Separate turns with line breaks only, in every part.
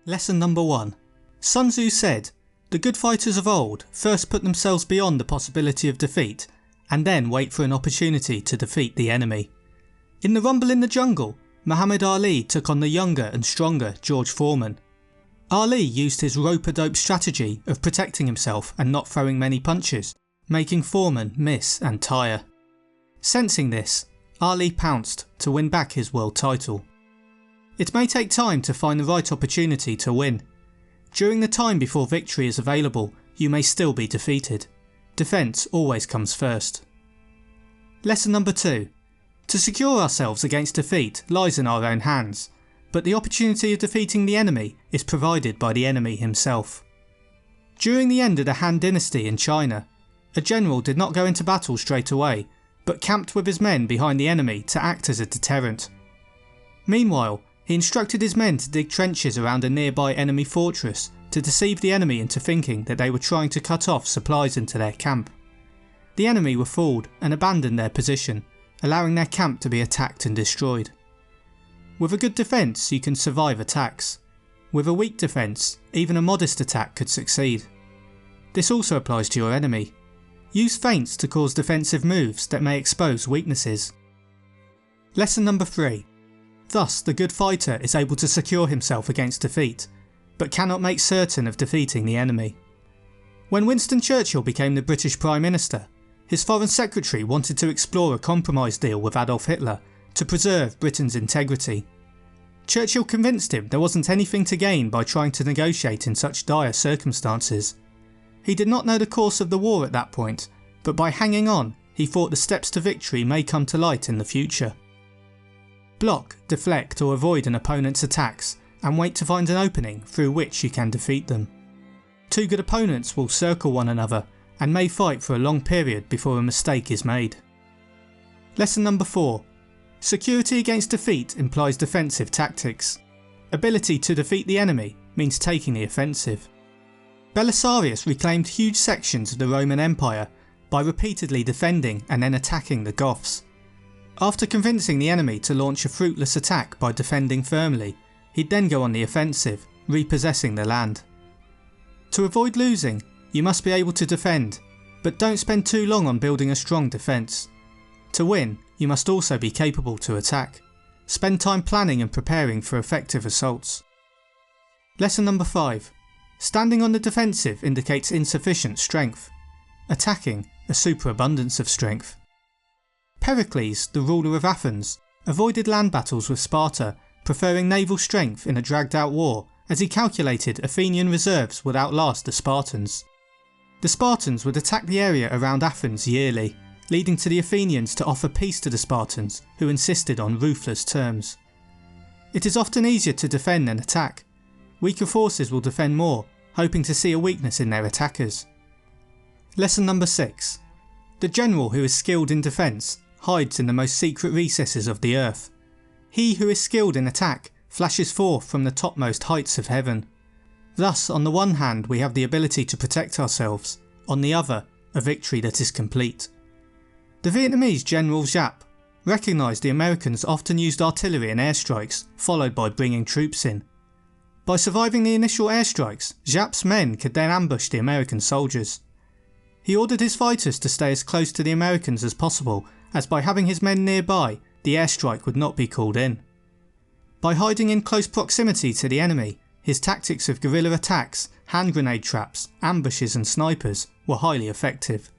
Lesson number 1. Sun Tzu said, "The good fighters of old first put themselves beyond the possibility of defeat and then wait for an opportunity to defeat the enemy." In the rumble in the jungle, Muhammad Ali took on the younger and stronger George Foreman. Ali used his rope-a-dope strategy of protecting himself and not throwing many punches, making Foreman miss and tire. Sensing this, Ali pounced to win back his world title. It may take time to find the right opportunity to win. During the time before victory is available, you may still be defeated. Defence always comes first. Lesson number 2. To secure ourselves against defeat lies in our own hands, but the opportunity of defeating the enemy is provided by the enemy himself. During the end of the Han Dynasty in China, a general did not go into battle straight away, but camped with his men behind the enemy to act as a deterrent. Meanwhile, he instructed his men to dig trenches around a nearby enemy fortress to deceive the enemy into thinking that they were trying to cut off supplies into their camp. The enemy were fooled and abandoned their position, allowing their camp to be attacked and destroyed. With a good defence you can survive attacks. With a weak defence, even a modest attack could succeed. This also applies to your enemy. Use feints to cause defensive moves that may expose weaknesses. Lesson number 3. Thus the good fighter is able to secure himself against defeat, but cannot make certain of defeating the enemy. When Winston Churchill became the British Prime Minister, his Foreign Secretary wanted to explore a compromise deal with Adolf Hitler to preserve Britain's integrity. Churchill convinced him there wasn't anything to gain by trying to negotiate in such dire circumstances. He did not know the course of the war at that point, but by hanging on, he thought the steps to victory may come to light in the future. Block, deflect or avoid an opponent's attacks and wait to find an opening through which you can defeat them. Two good opponents will circle one another and may fight for a long period before a mistake is made. Lesson number 4. Security against defeat implies defensive tactics. Ability to defeat the enemy means taking the offensive. Belisarius reclaimed huge sections of the Roman Empire by repeatedly defending and then attacking the Goths. After convincing the enemy to launch a fruitless attack by defending firmly, he'd then go on the offensive, repossessing the land. To avoid losing, you must be able to defend, but don't spend too long on building a strong defence. To win, you must also be capable to attack. Spend time planning and preparing for effective assaults. Lesson number 5. Standing on the defensive indicates insufficient strength. Attacking, a superabundance of strength. Pericles, the ruler of Athens, avoided land battles with Sparta, preferring naval strength in a dragged out war, as he calculated Athenian reserves would outlast the Spartans. The Spartans would attack the area around Athens yearly, leading to the Athenians to offer peace to the Spartans, who insisted on ruthless terms. It is often easier to defend than attack. Weaker forces will defend more, hoping to see a weakness in their attackers. Lesson number 6. The general who is skilled in defence hides in the most secret recesses of the earth. He who is skilled in attack flashes forth from the topmost heights of heaven. Thus, on the one hand we have the ability to protect ourselves, on the other, a victory that is complete. The Vietnamese General Giap recognised the Americans often used artillery and airstrikes, followed by bringing troops in. By surviving the initial airstrikes, Giap's men could then ambush the American soldiers. He ordered his fighters to stay as close to the Americans as possible, as by having his men nearby, the airstrike would not be called in. By hiding in close proximity to the enemy, his tactics of guerrilla attacks, hand grenade traps, ambushes and snipers were highly effective.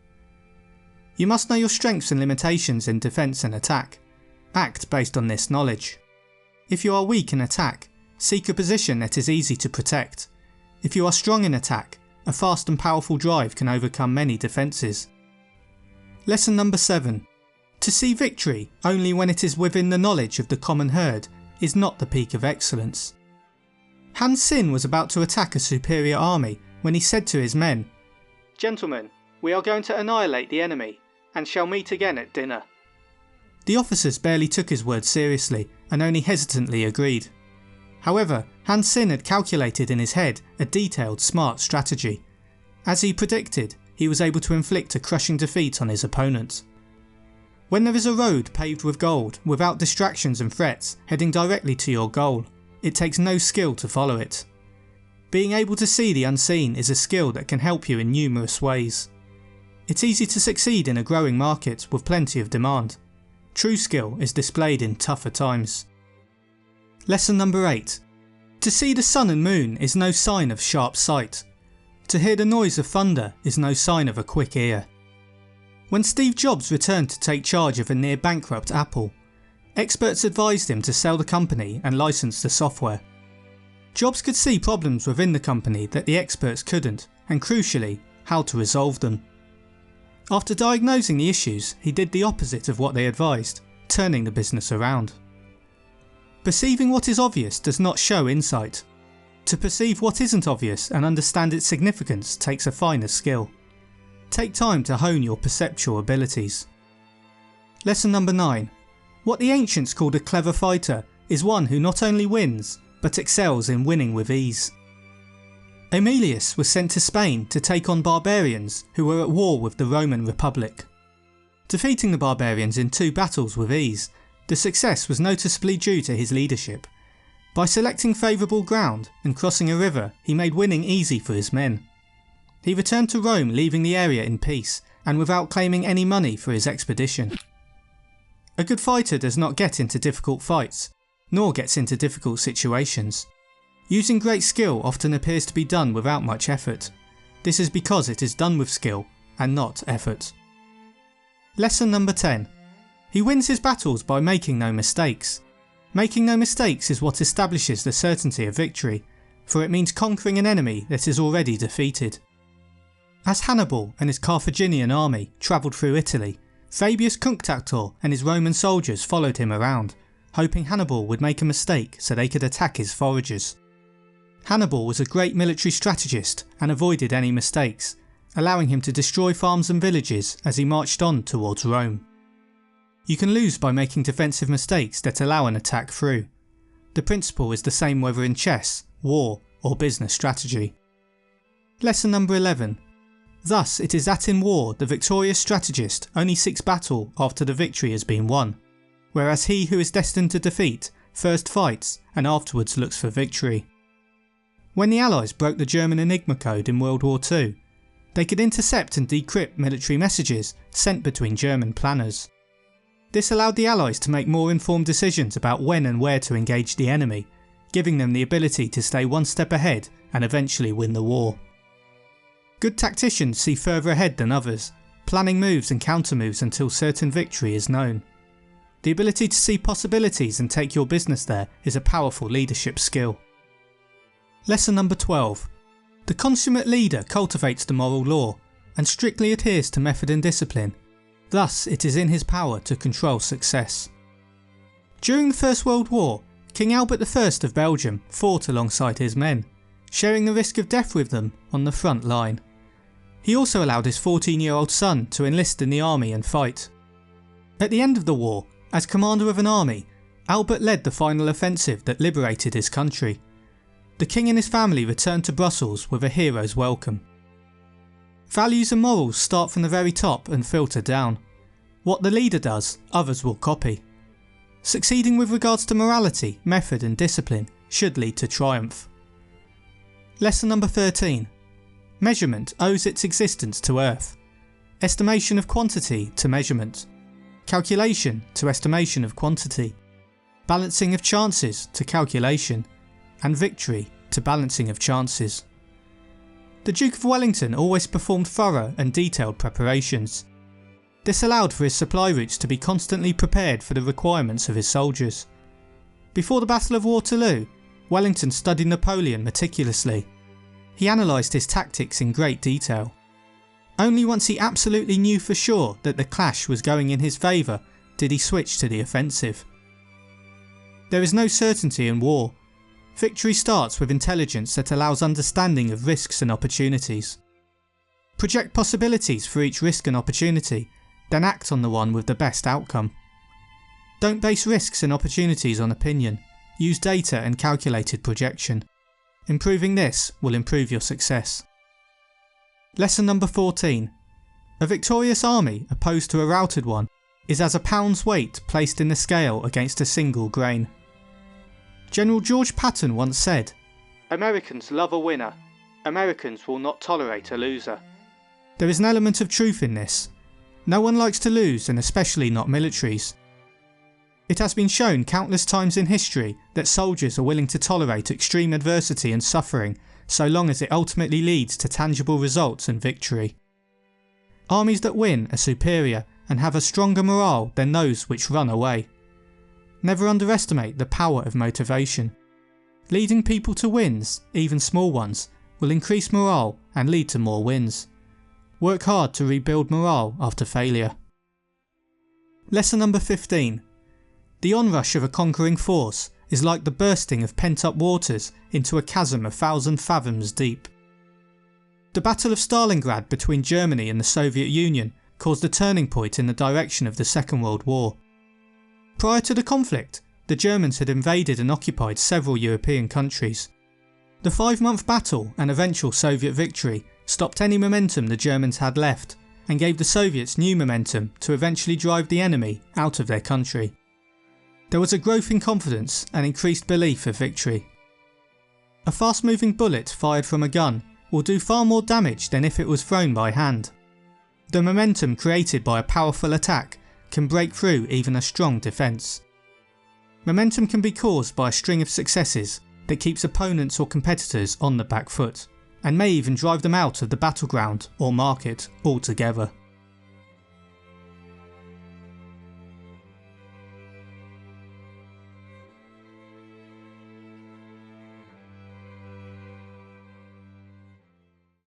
You must know your strengths and limitations in defence and attack. Act based on this knowledge. If you are weak in attack, seek a position that is easy to protect. If you are strong in attack, a fast and powerful drive can overcome many defences. Lesson number 7. To see victory only when it is within the knowledge of the common herd is not the peak of excellence. Han Xin was about to attack a superior army when he said to his men, "Gentlemen, we are going to annihilate the enemy, and shall meet again at dinner." The officers barely took his words seriously and only hesitantly agreed. However, Han Xin had calculated in his head a detailed, smart strategy. As he predicted, he was able to inflict a crushing defeat on his opponent. When there is a road paved with gold, without distractions and threats, heading directly to your goal, it takes no skill to follow it. Being able to see the unseen is a skill that can help you in numerous ways. It's easy to succeed in a growing market with plenty of demand. True skill is displayed in tougher times. Lesson number 8. To see the sun and moon is no sign of sharp sight. To hear the noise of thunder is no sign of a quick ear. When Steve Jobs returned to take charge of a near bankrupt Apple, experts advised him to sell the company and license the software. Jobs could see problems within the company that the experts couldn't, and crucially, how to resolve them. After diagnosing the issues, he did the opposite of what they advised, turning the business around. Perceiving what is obvious does not show insight. To perceive what isn't obvious and understand its significance takes a finer skill. Take time to hone your perceptual abilities. Lesson number 9. What the ancients called a clever fighter is one who not only wins, but excels in winning with ease. Aemilius was sent to Spain to take on barbarians who were at war with the Roman Republic. Defeating the barbarians in 2 battles with ease, the success was noticeably due to his leadership. By selecting favourable ground and crossing a river, he made winning easy for his men. He returned to Rome, leaving the area in peace and without claiming any money for his expedition. A good fighter does not get into difficult fights, nor gets into difficult situations. Using great skill often appears to be done without much effort. This is because it is done with skill and not effort. Lesson number 10. He wins his battles by making no mistakes. Making no mistakes is what establishes the certainty of victory, for it means conquering an enemy that is already defeated. As Hannibal and his Carthaginian army travelled through Italy, Fabius Cunctator and his Roman soldiers followed him around, hoping Hannibal would make a mistake so they could attack his foragers. Hannibal was a great military strategist and avoided any mistakes, allowing him to destroy farms and villages as he marched on towards Rome. You can lose by making defensive mistakes that allow an attack through. The principle is the same whether in chess, war, or business strategy. Lesson number 11. Thus it is that in war the victorious strategist only seeks battle after the victory has been won, whereas he who is destined to defeat first fights and afterwards looks for victory. When the Allies broke the German Enigma code in World War II, they could intercept and decrypt military messages sent between German planners. This allowed the Allies to make more informed decisions about when and where to engage the enemy, giving them the ability to stay one step ahead and eventually win the war. Good tacticians see further ahead than others, planning moves and counter-moves until certain victory is known. The ability to see possibilities and take your business there is a powerful leadership skill. Lesson number 12. The consummate leader cultivates the moral law and strictly adheres to method and discipline. Thus it is in his power to control success. During the First World War, King Albert I of Belgium fought alongside his men, sharing the risk of death with them on the front line. He also allowed his 14-year-old son to enlist in the army and fight. At the end of the war, as commander of an army, Albert led the final offensive that liberated his country. The king and his family returned to Brussels with a hero's welcome. Values and morals start from the very top and filter down. What the leader does, others will copy. Succeeding with regards to morality, method and discipline should lead to triumph. Lesson number 13. Measurement owes its existence to earth. Estimation of quantity to measurement. Calculation to estimation of quantity. Balancing of chances to calculation. And victory to balancing of chances. The Duke of Wellington always performed thorough and detailed preparations. This allowed for his supply routes to be constantly prepared for the requirements of his soldiers. Before the Battle of Waterloo, Wellington studied Napoleon meticulously. He analysed his tactics in great detail. Only once he absolutely knew for sure that the clash was going in his favour did he switch to the offensive. There is no certainty in war. Victory starts with intelligence that allows understanding of risks and opportunities. Project possibilities for each risk and opportunity, then act on the one with the best outcome. Don't base risks and opportunities on opinion. Use data and calculated projection. Improving this will improve your success. Lesson number 14. A victorious army opposed to a routed one is as a pound's weight placed in the scale against a single grain. General George Patton once said, Americans love a winner. Americans will not tolerate a loser. There is an element of truth in this. No one likes to lose, and especially not militaries. It has been shown countless times in history that soldiers are willing to tolerate extreme adversity and suffering so long as it ultimately leads to tangible results and victory. Armies that win are superior and have a stronger morale than those which run away. Never underestimate the power of motivation. Leading people to wins, even small ones, will increase morale and lead to more wins. Work hard to rebuild morale after failure. Lesson number 15. The onrush of a conquering force is like the bursting of pent-up waters into a chasm 1,000 fathoms deep. The Battle of Stalingrad between Germany and the Soviet Union caused a turning point in the direction of the Second World War. Prior to the conflict, the Germans had invaded and occupied several European countries. The 5-month battle and eventual Soviet victory stopped any momentum the Germans had left and gave the Soviets new momentum to eventually drive the enemy out of their country. There was a growth in confidence and increased belief of victory. A fast-moving bullet fired from a gun will do far more damage than if it was thrown by hand. The momentum created by a powerful attack can break through even a strong defence. Momentum can be caused by a string of successes that keeps opponents or competitors on the back foot, and may even drive them out of the battleground or market altogether.